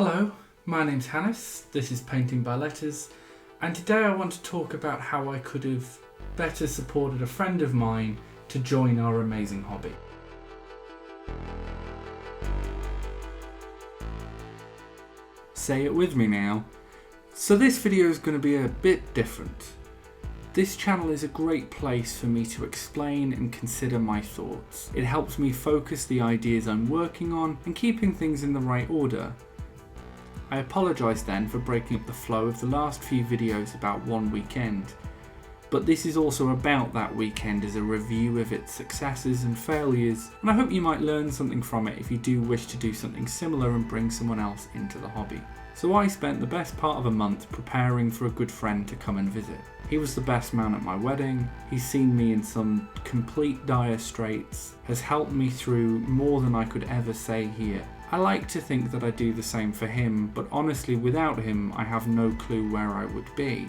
Hello, my name's Hannes, this is Painting by Letters, and today I want to talk about how I could have better supported a friend of mine to join our amazing hobby. Say it with me now. So this video is going to be a bit different. This channel is a great place for me to explain and consider my thoughts. It helps me focus the ideas I'm working on and keeping things in the right order. I apologise then for breaking up the flow of the last few videos about one weekend, but this is also about that weekend as a review of its successes and failures, and I hope you might learn something from it if you do wish to do something similar and bring someone else into the hobby. So I spent the best part of a month preparing for a good friend to come and visit. He was the best man at my wedding, he's seen me in some complete dire straits, has helped me through more than I could ever say here. I like to think that I do the same for him, but honestly without him I have no clue where I would be.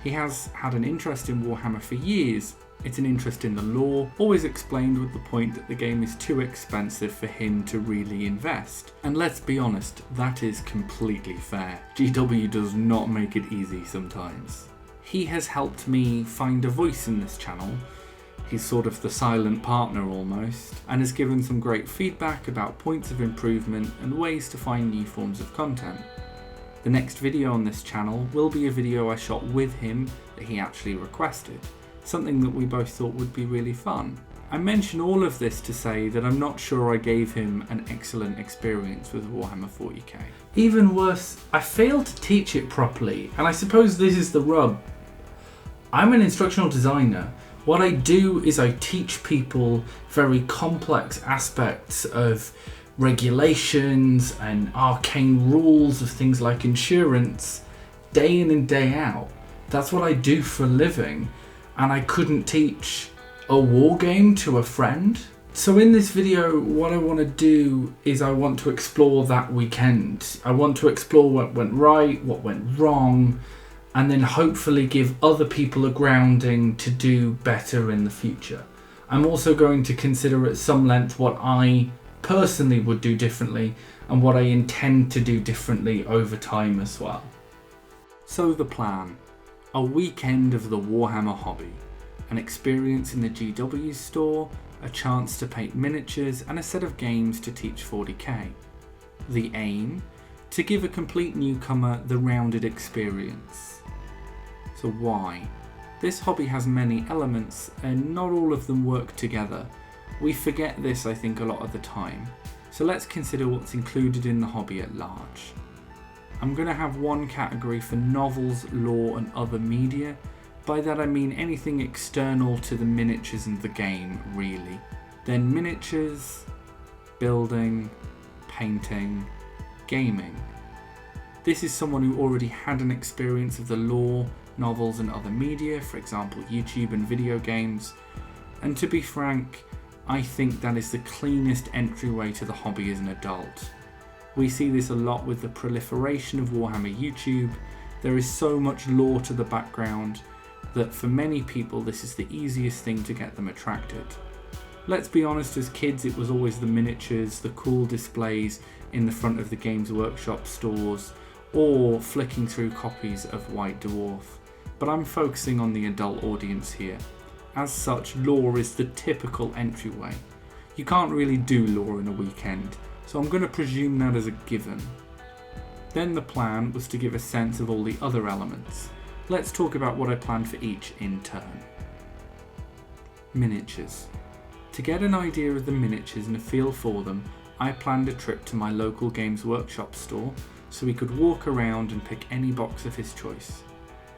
He has had an interest in Warhammer for years. It's an interest in the lore, always explained with the point that the game is too expensive for him to really invest. And let's be honest, that is completely fair. GW does not make it easy sometimes. He has helped me find a voice in this channel. He's sort of the silent partner almost, and has given some great feedback about points of improvement and ways to find new forms of content. The next video on this channel will be a video I shot with him that he actually requested, something that we both thought would be really fun. I mention all of this to say that I'm not sure I gave him an excellent experience with Warhammer 40k. Even worse, I failed to teach it properly, and I suppose this is the rub. I'm an instructional designer. What I do is I teach people very complex aspects of regulations and arcane rules of things like insurance day in and day out. That's what I do for a living, and I couldn't teach a war game to a friend. So in this video what I want to do is I want to explore that weekend. I want to explore what went right, what went wrong, and then hopefully give other people a grounding to do better in the future. I'm also going to consider at some length what I personally would do differently and what I intend to do differently over time as well. So the plan: a weekend of the Warhammer hobby, an experience in the GW store, a chance to paint miniatures and a set of games to teach 40k. The aim? To give a complete newcomer the rounded experience. So why? This hobby has many elements and not all of them work together. We forget this, I think, a lot of the time. So let's consider what's included in the hobby at large. I'm going to have one category for novels, lore and other media. By that I mean anything external to the miniatures and the game, really. Then miniatures, building, painting, gaming. This is someone who already had an experience of the lore, novels and other media, for example YouTube and video games, and to be frank, I think that is the cleanest entryway to the hobby as an adult. We see this a lot with the proliferation of Warhammer YouTube. There is so much lore to the background that for many people this is the easiest thing to get them attracted. Let's be honest, as kids it was always the miniatures, the cool displays in the front of the Games Workshop stores, or flicking through copies of White Dwarf. But I'm focusing on the adult audience here. As such, lore is the typical entryway. You can't really do lore in a weekend, so I'm going to presume that as a given. Then the plan was to give a sense of all the other elements. Let's talk about what I planned for each in turn. Miniatures. To get an idea of the miniatures and a feel for them, I planned a trip to my local Games Workshop store so we could walk around and pick any box of his choice.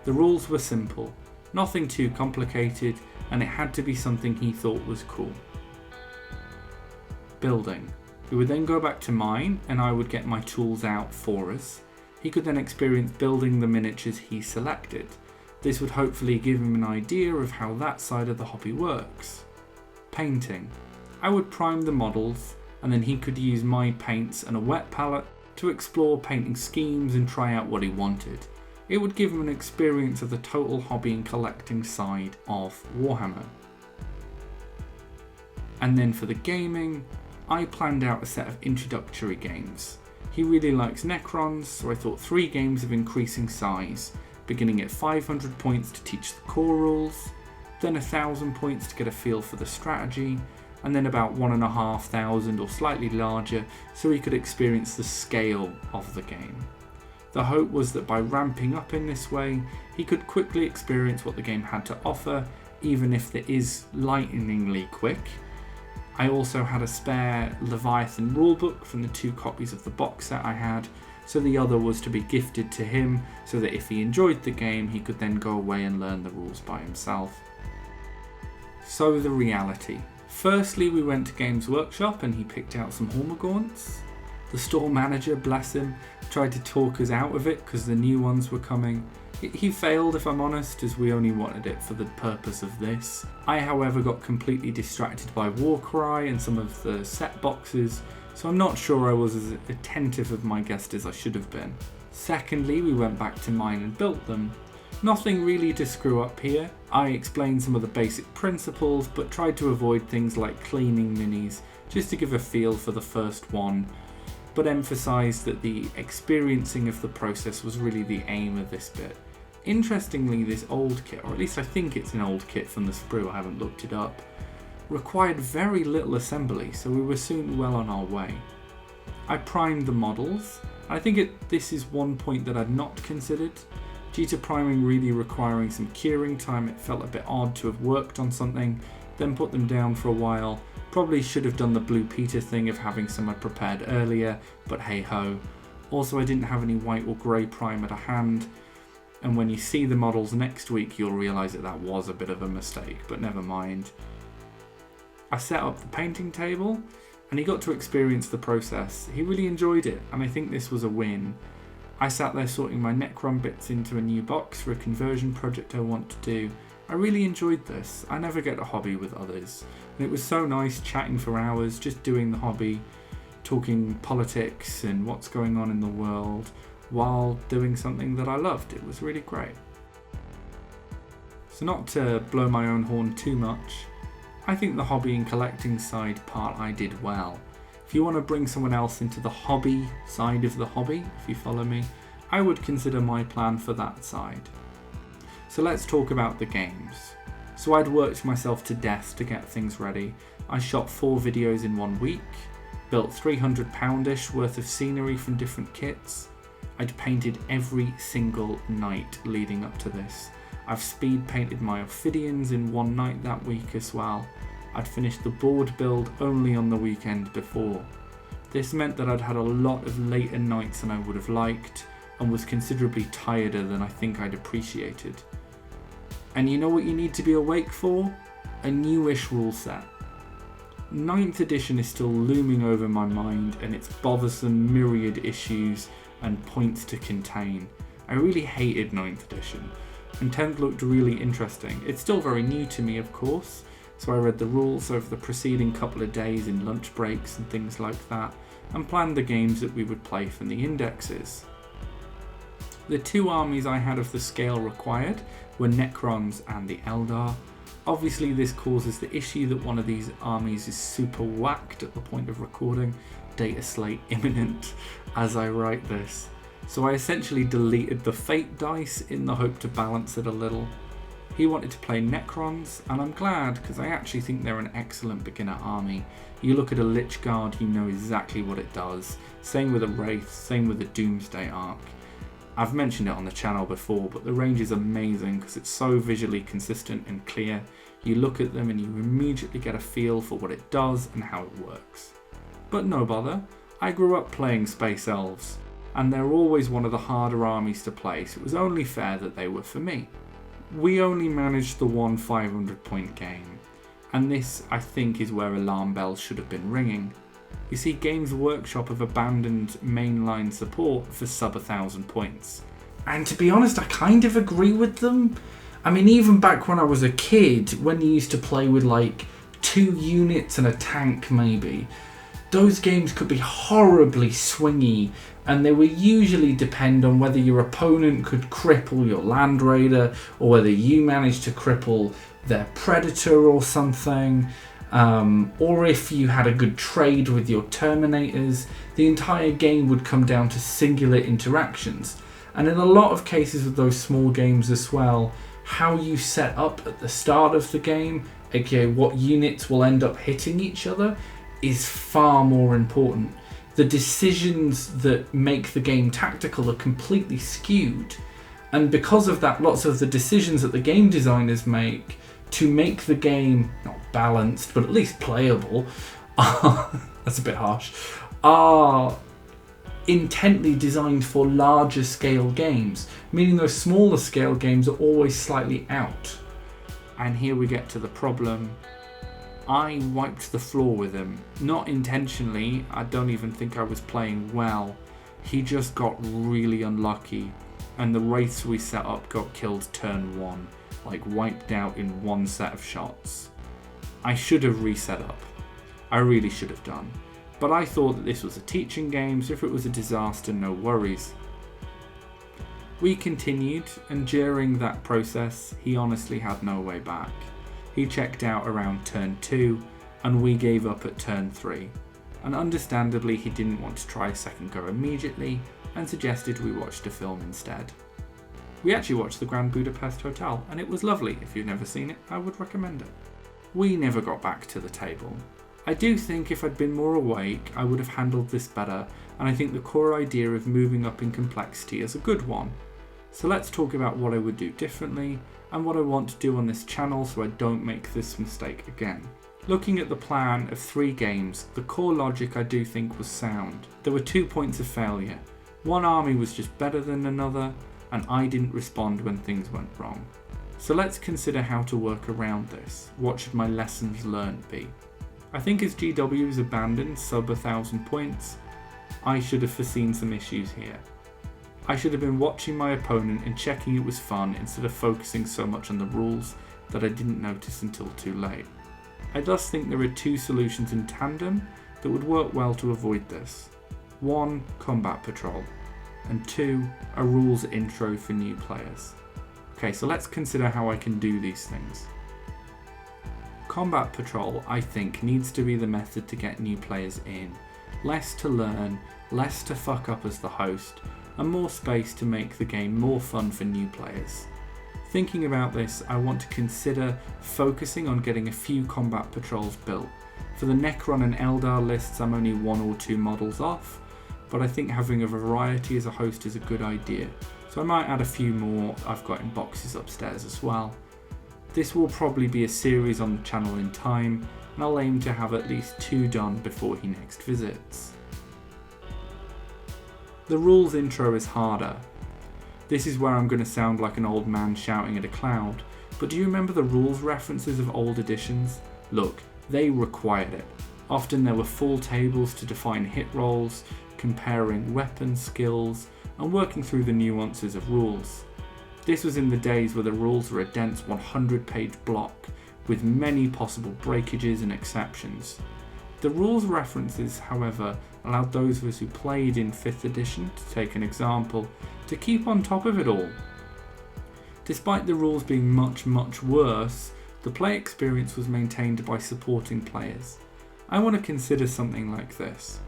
The rules were simple, nothing too complicated, and it had to be something he thought was cool. Building. We would then go back to mine and I would get my tools out for us. He could then experience building the miniatures he selected. This would hopefully give him an idea of how that side of the hobby works. Painting. I would prime the models and then he could use my paints and a wet palette to explore painting schemes and try out what he wanted. It would give him an experience of the total hobby and collecting side of Warhammer. And then for the gaming, I planned out a set of introductory games. He really likes Necrons, so I thought 3 games of increasing size, beginning at 500 points to teach the core rules, then 1,000 points to get a feel for the strategy, and then about 1,500 or slightly larger so he could experience the scale of the game. The hope was that by ramping up in this way, he could quickly experience what the game had to offer, even if it is lightningly quick. I also had a spare Leviathan rulebook from the 2 copies of the box set I had, so the other was to be gifted to him so that if he enjoyed the game he could then go away and learn the rules by himself. So the reality. Firstly, we went to Games Workshop and he picked out some Hormagaunts. The store manager, bless him, tried to talk us out of it because the new ones were coming. He failed, if I'm honest, as we only wanted it for the purpose of this. I, however, got completely distracted by Warcry and some of the set boxes, so I'm not sure I was as attentive of my guest as I should have been. Secondly, we went back to mine and built them. Nothing really to screw up here. I explained some of the basic principles, but tried to avoid things like cleaning minis, just to give a feel for the first one, but emphasised that the experiencing of the process was really the aim of this bit. Interestingly, this old kit, or at least I think it's an old kit from the sprue, I haven't looked it up, required very little assembly, so we were soon well on our way. I primed the models. I think this is one point that I'd not considered. Due to priming really requiring some curing time, it felt a bit odd to have worked on something, then put them down for a while. Probably should have done the Blue Peter thing of having some I prepared earlier, but hey ho. Also, I didn't have any white or grey primer to hand, and when you see the models next week you'll realise that was a bit of a mistake, but never mind. I set up the painting table and he got to experience the process. He really enjoyed it and I think this was a win. I sat there sorting my Necron bits into a new box for a conversion project I want to do. I really enjoyed this. I never get a hobby with others, and it was so nice chatting for hours, just doing the hobby, talking politics and what's going on in the world while doing something that I loved. It was really great. So not to blow my own horn too much, I think the hobby and collecting side part I did well. If you want to bring someone else into the hobby side of the hobby, if you follow me, I would consider my plan for that side. So let's talk about the games. So I'd worked myself to death to get things ready. I shot 4 videos in 1 week, built £300-ish worth of scenery from different kits. I'd painted every single night leading up to this. I've speed painted my Ophidians in 1 night that week as well. I'd finished the board build only on the weekend before. This meant that I'd had a lot of later nights than I would have liked and was considerably tireder than I think I'd appreciated. And you know what you need to be awake for? A newish rule set. 9th edition is still looming over my mind and its bothersome myriad issues and points to contain. I really hated 9th edition, and 10th looked really interesting. It's still very new to me, of course, so I read the rules over the preceding couple of days in lunch breaks and things like that, and planned the games that we would play from the indexes. The 2 armies I had of the scale required were Necrons and the Eldar. Obviously this causes the issue that one of these armies is super whacked at the point of recording, data slate imminent as I write this. So I essentially deleted the fate dice in the hope to balance it a little. He wanted to play Necrons, and I'm glad because I actually think they're an excellent beginner army. You look at a Lich Guard, you know exactly what it does. Same with a Wraith, same with the Doomsday Arc. I've mentioned it on the channel before, but the range is amazing because it's so visually consistent and clear. You look at them and you immediately get a feel for what it does and how it works. But no bother, I grew up playing Space Elves, and they're always one of the harder armies to play, so it was only fair that they were for me. We only managed the 1 500-point game, and this, I think, is where alarm bells should have been ringing. You see, Games Workshop have abandoned mainline support for sub 1,000 points. And to be honest, I kind of agree with them. I mean, even back when I was a kid, when you used to play with like 2 units and a tank maybe, those games could be horribly swingy, and they would usually depend on whether your opponent could cripple your Land Raider or whether you managed to cripple their Predator or something. or if you had a good trade with your Terminators, the entire game would come down to singular interactions. And in a lot of cases with those small games as well, how you set up at the start of the game, aka what units will end up hitting each other, is far more important. The decisions that make the game tactical are completely skewed. And because of that, lots of the decisions that the game designers make to make the game not balanced, but at least playable, that's a bit harsh, are intently designed for larger scale games, meaning those smaller scale games are always slightly out. And here we get to the problem. I wiped the floor with him, not intentionally. I don't even think I was playing well. He just got really unlucky, and the wraiths we set up got killed turn 1, like wiped out in one set of shots. I should have reset up. I really should have done. But I thought that this was a teaching game, so if it was a disaster, no worries. We continued, and during that process, he honestly had no way back. He checked out around turn 2, and we gave up at turn 3. And understandably, he didn't want to try a second go immediately, and suggested we watched a film instead. We actually watched the Grand Budapest Hotel, and it was lovely. If you've never seen it, I would recommend it. We never got back to the table. I do think if I'd been more awake, I would have handled this better, and I think the core idea of moving up in complexity is a good one. So let's talk about what I would do differently, and what I want to do on this channel so I don't make this mistake again. Looking at the plan of 3 games, the core logic I do think was sound. There were 2 points of failure. One army was just better than another, and I didn't respond when things went wrong. So let's consider how to work around this. What should my lessons learned be? I think as GW is abandoned sub 1,000 points, I should have foreseen some issues here. I should have been watching my opponent and checking it was fun instead of focusing so much on the rules that I didn't notice until too late. I thus think there are 2 solutions in tandem that would work well to avoid this. 1. Combat Patrol, and 2. A rules intro for new players. Okay, so let's consider how I can do these things. Combat Patrol, I think, needs to be the method to get new players in. Less to learn, less to fuck up as the host, and more space to make the game more fun for new players. Thinking about this, I want to consider focusing on getting a few combat patrols built. For the Necron and Eldar lists, I'm only 1 or 2 models off, but I think having a variety as a host is a good idea. So I might add a few more I've got in boxes upstairs as well. This will probably be a series on the channel in time, and I'll aim to have at least 2 done before he next visits. The rules intro is harder. This is where I'm going to sound like an old man shouting at a cloud, but do you remember the rules references of old editions? Look, they required it. Often there were full tables to define hit rolls, comparing weapon skills, and working through the nuances of rules. This was in the days where the rules were a dense 100-page block, with many possible breakages and exceptions. The rules references, however, allowed those of us who played in 5th edition, to take an example, to keep on top of it all. Despite the rules being much worse, the play experience was maintained by supporting players. I want to consider something like this.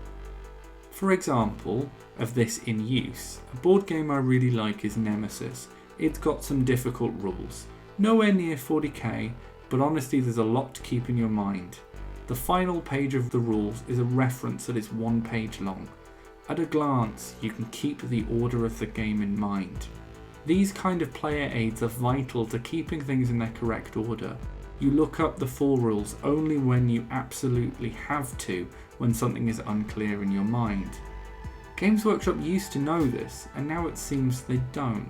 For example, of this in use, a board game I really like is Nemesis. It's got some difficult rules. Nowhere near 40k, but honestly there's a lot to keep in your mind. The final page of the rules is a reference that is 1 page long. At a glance, you can keep the order of the game in mind. These kind of player aids are vital to keeping things in their correct order. You look up the full rules only when you absolutely have to, when something is unclear in your mind. Games Workshop used to know this, and now it seems they don't.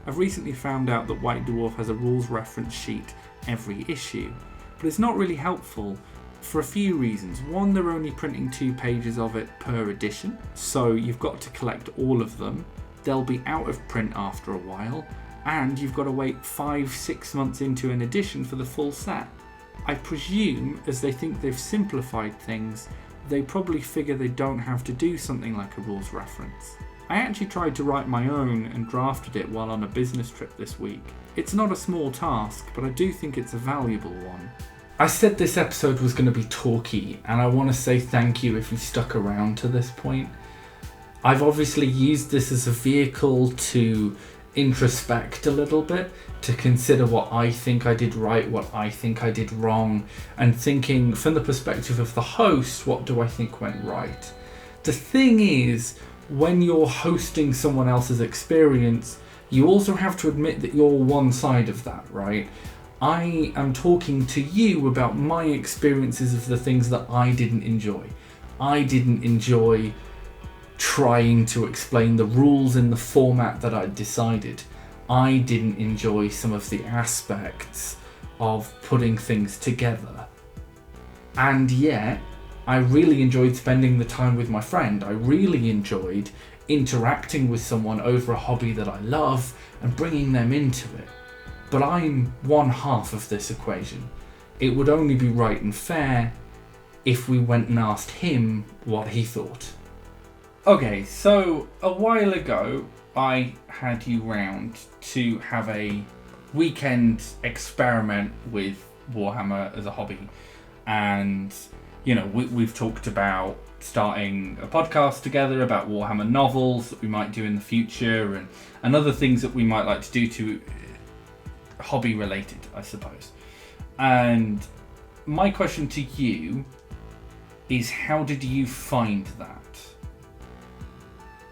I've recently found out that White Dwarf has a rules reference sheet every issue, but it's not really helpful for a few reasons. One, they're only printing 2 pages of it per edition, so you've got to collect all of them. They'll be out of print after a while, and you've got to wait 5-6 months into an edition for the full set. I presume, as they think they've simplified things, they probably figure they don't have to do something like a rules reference. I actually tried to write my own and drafted it while on a business trip this week. It's not a small task, but I do think it's a valuable one. I said this episode was going to be talky, and I want to say thank you if you stuck around to this point. I've obviously used this as a vehicle to introspect a little bit, to consider what I think I did right, what I think I did wrong, and thinking from the perspective of the host, what do I think went right? The thing is, when you're hosting someone else's experience, you also have to admit that you're one side of that, right? I am talking to you about my experiences of the things that I didn't enjoy. I didn't enjoy trying to explain the rules in the format that I'd decided. I didn't enjoy some of the aspects of putting things together. And yet, I really enjoyed spending the time with my friend. I really enjoyed interacting with someone over a hobby that I love and bringing them into it. But I'm one half of this equation. It would only be right and fair if we went and asked him what he thought. Okay, so a while ago, I had you round to have a weekend experiment with Warhammer as a hobby. And, you know, we've talked about starting a podcast together about Warhammer novels that we might do in the future, and other things that we might like to do to hobby related, I suppose. And my question to you is, how did you find that?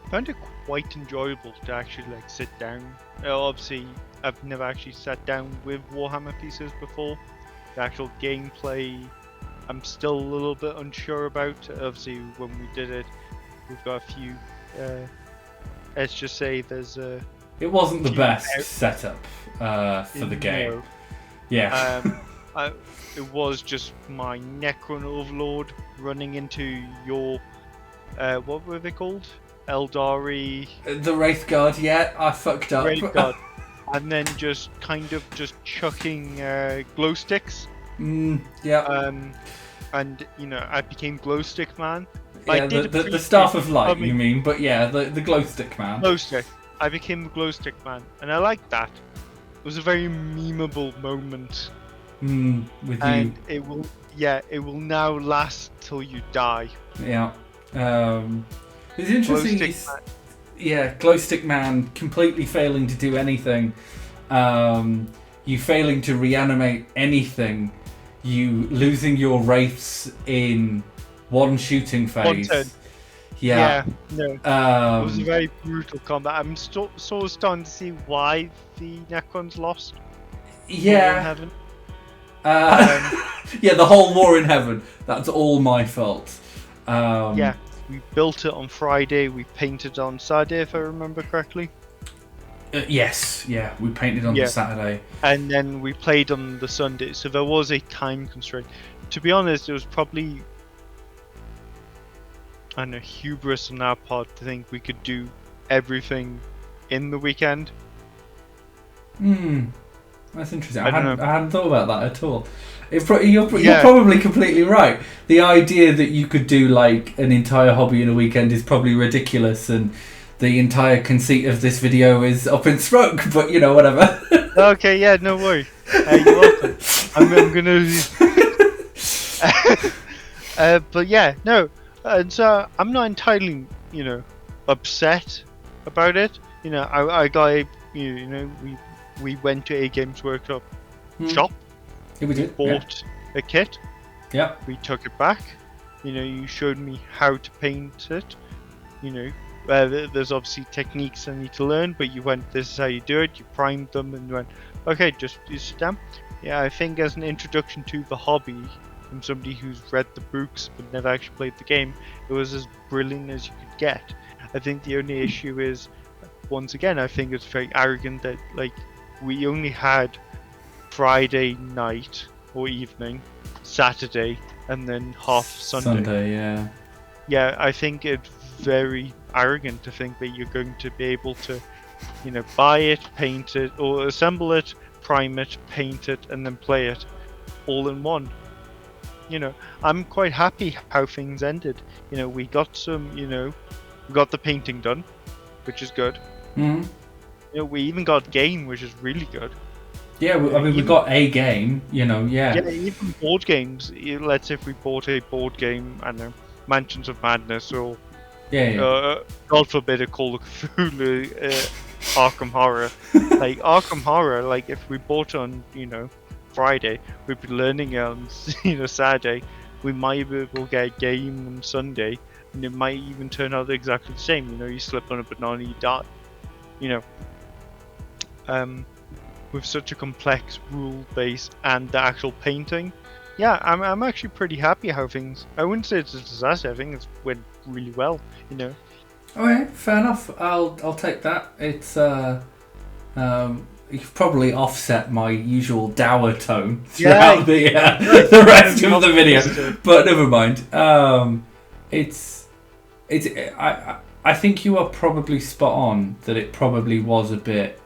I found it quite enjoyable to actually like sit down. Obviously, I've never actually sat down with Warhammer pieces before. The actual gameplay, I'm still a little bit unsure about. Obviously, when we did it, we've got a few. Let's just say there's a. It wasn't the best setup for the game. No. Yeah. It was just my Necron Overlord running into your. What were they called? Eldari. The Wraith Guard, yeah, I fucked up. Wraith Guard. And then just kind of just chucking glow sticks. Yeah. And you know, I became glow stick man. Yeah, the staff of light, you mean? But yeah, the glow stick man. Glow stick. I became the glow stick man, and I liked that. It was a very memeable moment. With and you. it will now last till you die. Yeah. It's interesting. Glow stick man completely failing to do anything. You failing to reanimate anything. You losing your wraiths in one shooting phase. One turn. Yeah. No. It was a very brutal combat. I'm sort of starting to see why the Necrons lost. Yeah. In heaven. Yeah, the whole war in heaven. That's all my fault. Yeah, we built it on Friday. We painted on Saturday, if I remember correctly. Yes, yeah, we painted on the Saturday. And then we played on the Sunday, so there was a time constraint. To be honest, it was probably, I don't know, hubris on our part to think we could do everything in the weekend. That's interesting. I hadn't thought about that at all. You're probably completely right. The idea that you could do like an entire hobby in a weekend is probably ridiculous, and the entire conceit of this video is up in smoke, but you know, whatever. Okay, yeah, no worry. You're welcome. I'm gonna. But yeah, no, and so I'm not entirely, upset about it. I got we went to a Games Workshop shop. Yeah, we did. Bought a kit. Yeah. We took it back. You showed me how to paint it. There's obviously techniques I need to learn, but you went, this is how you do it. You primed them and you went, okay, just sit down. Yeah, I think as an introduction to the hobby, from somebody who's read the books but never actually played the game, it was as brilliant as you could get. I think the only issue is, once again, I think it's very arrogant that we only had Friday night or evening, Saturday, and then half Sunday. Yeah. Yeah, I think it's very arrogant to think that you're going to be able to, buy it, paint it, or assemble it, prime it, paint it, and then play it all in one. I'm quite happy how things ended. We got we got the painting done, which is good. Mm-hmm. We even got game, which is really good. Yeah, I mean, we got a game, yeah. Yeah, even board games. Let's say if we bought a board game, I don't know, Mansions of Madness, or Yeah. God forbid, a Call of Cthulhu, Arkham Horror. Like Arkham Horror, like if we bought on, Friday, we'd be learning it on, Saturday. We might be able to get a game on Sunday, and it might even turn out exactly the same. You slip on a banana, you die. With such a complex rule base and the actual painting, yeah, I'm actually pretty happy how things. I wouldn't say it's a disaster. I think it's went really well. Okay, fair enough. I'll take that. It's you've probably offset my usual dour tone throughout the rest of the video, but never mind. I think you are probably spot on that it probably was a bit.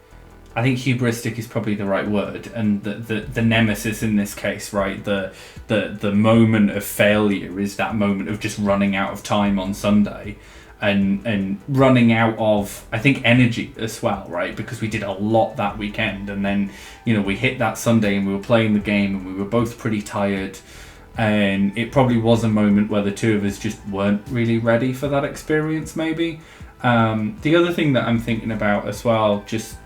I think hubristic is probably the right word, and the nemesis in this case, right? The moment of failure is that moment of just running out of time on Sunday, and running out of, I think, energy as well, right? Because we did a lot that weekend, and then we hit that Sunday and we were playing the game and we were both pretty tired, and it probably was a moment where the two of us just weren't really ready for that experience, maybe. The other thing that I'm thinking about as well, just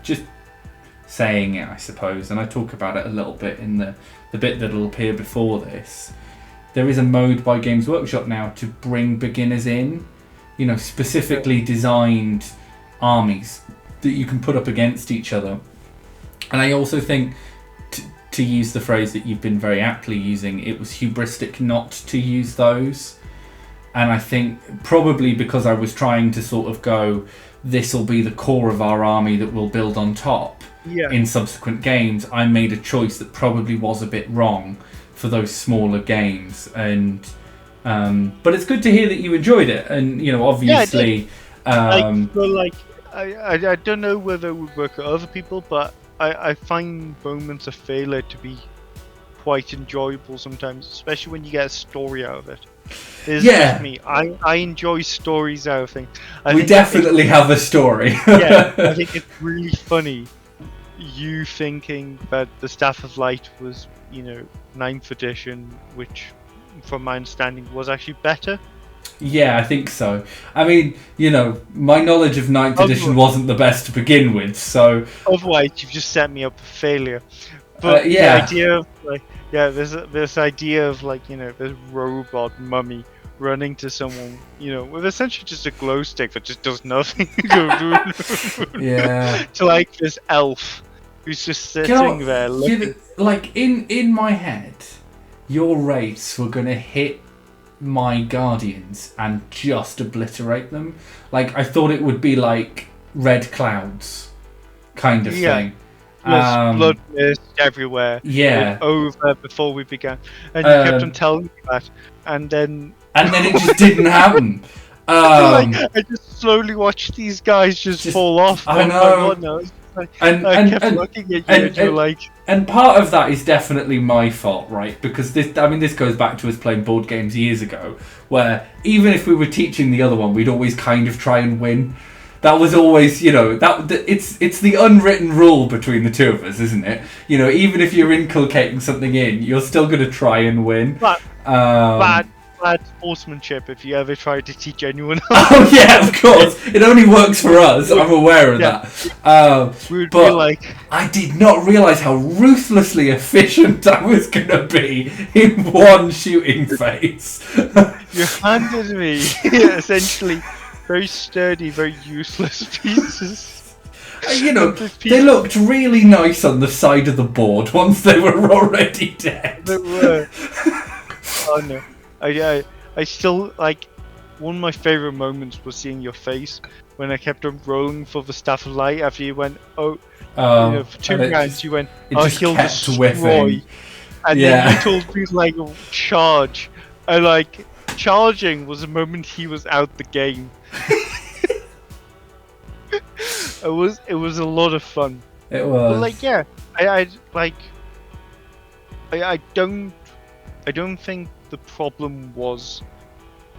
saying it, I suppose, and I talk about it a little bit in the bit that'll appear before this. There is a mode by Games Workshop now to bring beginners in, specifically designed armies that you can put up against each other. And I also think, to use the phrase that you've been very aptly using, it was hubristic not to use those. And I think probably because I was trying to sort of go, this will be the core of our army that we'll build on top. In subsequent games, I made a choice that probably was a bit wrong for those smaller games, and but it's good to hear that you enjoyed it, and obviously, I don't know whether it would work for other people, but I find moments of failure to be quite enjoyable sometimes, especially when you get a story out of it. It's just me. I enjoy stories out of things. We definitely have a story. I think it's really funny. You thinking that the Staff of Light was, 9th edition, which, from my understanding, was actually better. Yeah, I think so. I mean, my knowledge of 9th edition wasn't the best to begin with, so... Otherwise, you've just set me up for failure. But the idea of, there's this idea of, this robot mummy running to someone, with essentially just a glow stick that just does nothing. To, this elf who's just sitting there looking... in my head, your race were going to hit my guardians and just obliterate them. I thought it would be like red clouds kind of thing. Blood mist everywhere. Yeah. Over before we began. And you kept on telling me that. And then it just didn't happen. I just slowly watched these guys just fall off. I know. I kept looking at you and you're like... And part of that is definitely my fault, right? Because this goes back to us playing board games years ago, where even if we were teaching the other one, we'd always kind of try and win. That was always, it's the unwritten rule between the two of us, isn't it? Even if you're inculcating something in, you're still going to try and win. But bad sportsmanship if you ever try to teach anyone else. Oh yeah, of course. It only works for us. I'm aware of that. But I did not realise how ruthlessly efficient I was going to be in one shooting phase. You handed me essentially very sturdy, very useless pieces. They looked really nice on the side of the board once they were already dead. They were. Oh no. I still, one of my favourite moments was seeing your face when I kept on rolling for the Staff of Light after you went, for 2 rounds you went, he'll destroy. Whiffing. And then you told me, charge. And, charging was the moment he was out the game. It was a lot of fun. It was. But, I don't think the problem was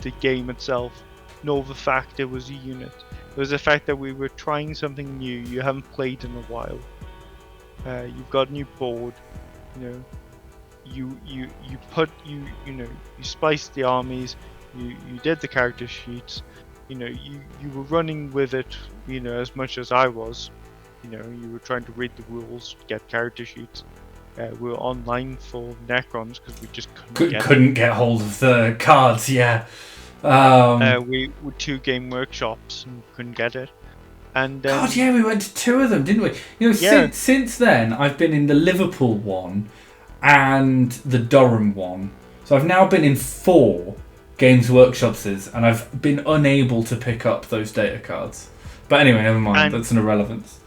the game itself, nor the fact it was a unit. It was the fact that we were trying something new you haven't played in a while. You've got a new board. You know, you spliced the armies. You did the character sheets. You know, you were running with it. You know, as much as I was. You know, you were trying to read the rules, get character sheets. We were online for Necrons because we just couldn't get hold of the cards. Yeah. We were 2 game workshops and couldn't get it. And God, yeah, we went to 2 of them, didn't we? You know, since then, I've been in the Liverpool one and the Durham one. So I've now been in 4 Games Workshops, and I've been unable to pick up those data cards. But anyway, never mind. That's an irrelevance.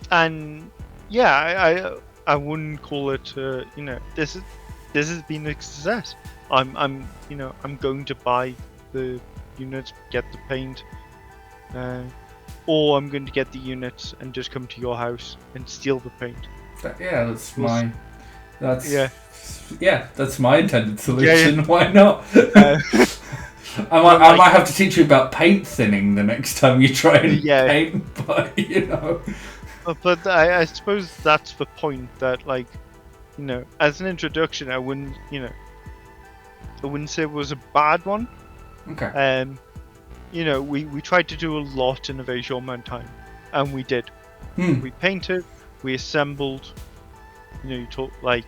And yeah, I wouldn't call it. You know, this has been a success. I'm going to buy the units, get the paint, or I'm going to get the units and just come to your house and steal the paint. That's my intended solution. Yeah. Why not? I might have to teach you about paint thinning the next time you try and paint, but you know. But I suppose that's the point, that, like, you know, as an introduction, I wouldn't say it was a bad one. Okay. You know, we tried to do a lot in a very short amount of time, and we did. We painted, we assembled. You know, you talk, like,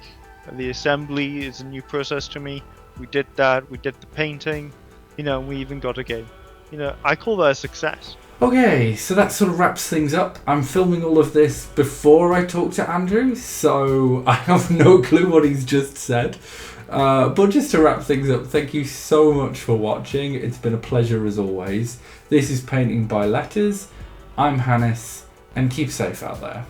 the assembly is a new process to me. We did that. We did the painting. You know, and we even got a game. You know, I call that a success. Okay, so that sort of wraps things up. I'm filming all of this before I talk to Andrew, so I have no clue what he's just said. But just to wrap things up, thank you so much for watching. It's been a pleasure as always. This is Painting by Letters. I'm Hannes, and keep safe out there.